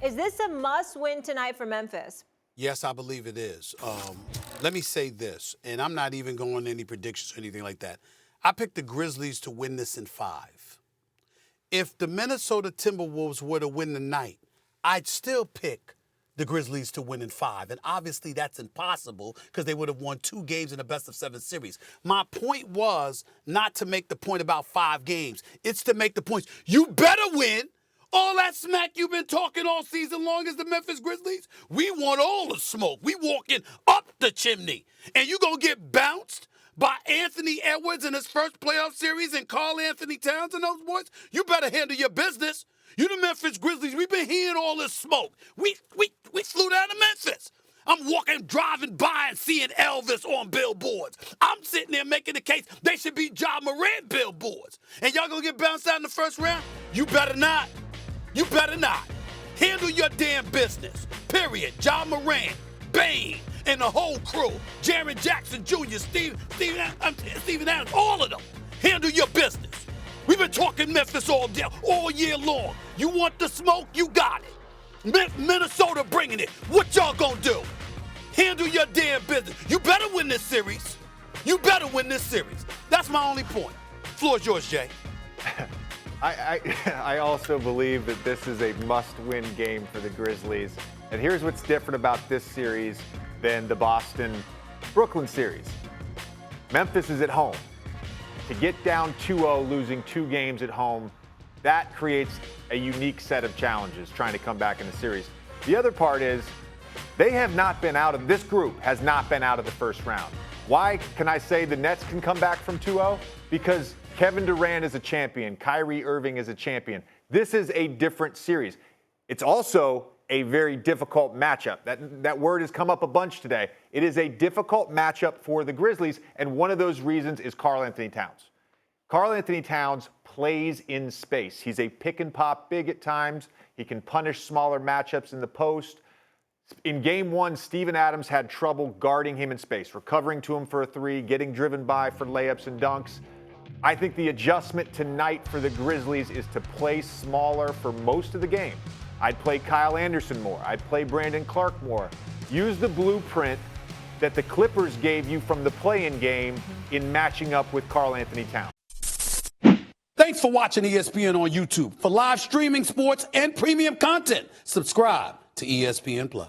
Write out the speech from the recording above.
Is this a must-win tonight for Memphis? Yes, I believe it is. Let me say this, and I'm not even going any predictions or anything like that. I picked the Grizzlies to win this in 5. If the Minnesota Timberwolves were to win the night, I'd still pick the Grizzlies to win in 5. And obviously that's impossible because they would have won 2 games in a best-of-7 series. My point was not to make the point about 5 games. It's to make the point, you better win. All that smack you've been talking all season long is the Memphis Grizzlies. We want all the smoke. We walking up the chimney. And you going to get bounced by Anthony Edwards in his first playoff series and Karl Anthony Towns and those boys? You better handle your business. You the Memphis Grizzlies, we've been hearing all this smoke. We flew down to Memphis. I'm driving by and seeing Elvis on billboards. I'm sitting there making the case they should be Ja Morant billboards. And y'all gonna get bounced out in the first round? You better not. You better not. Handle your damn business. Period. Ja Morant, Bane, and the whole crew. Jaren Jackson Jr., Steven Adams, all of them. Handle your business. We've been talking Memphis all year long. You want the smoke? You got it. Minnesota bringing it. What y'all gonna do? Handle your damn business. You better win this series. You better win this series. That's my only point. Floor's yours, Jay. I also believe that this is a must-win game for the Grizzlies. And here's what's different about this series than the Boston-Brooklyn series. Memphis is at home. To get down 2-0, losing 2 games at home, that creates a unique set of challenges trying to come back in the series. The other part is this group has not been out of the first round. Why can I say the Nets can come back from 2-0? Because Kevin Durant is a champion. Kyrie Irving is a champion. This is a different series. It's also a very difficult matchup. That word has come up a bunch today. It is a difficult matchup for the Grizzlies, and one of those reasons is Karl Anthony Towns. Karl Anthony Towns plays in space. He's a pick-and-pop big at times. He can punish smaller matchups in the post. In Game 1, Steven Adams had trouble guarding him in space, recovering to him for a 3, getting driven by for layups and dunks. I think the adjustment tonight for the Grizzlies is to play smaller for most of the game. I'd play Kyle Anderson more. I'd play Brandon Clark more. Use the blueprint that the Clippers gave you from the play-in game in matching up with Karl Anthony Towns. Thanks for watching ESPN on YouTube. For live streaming sports and premium content, subscribe to ESPN+.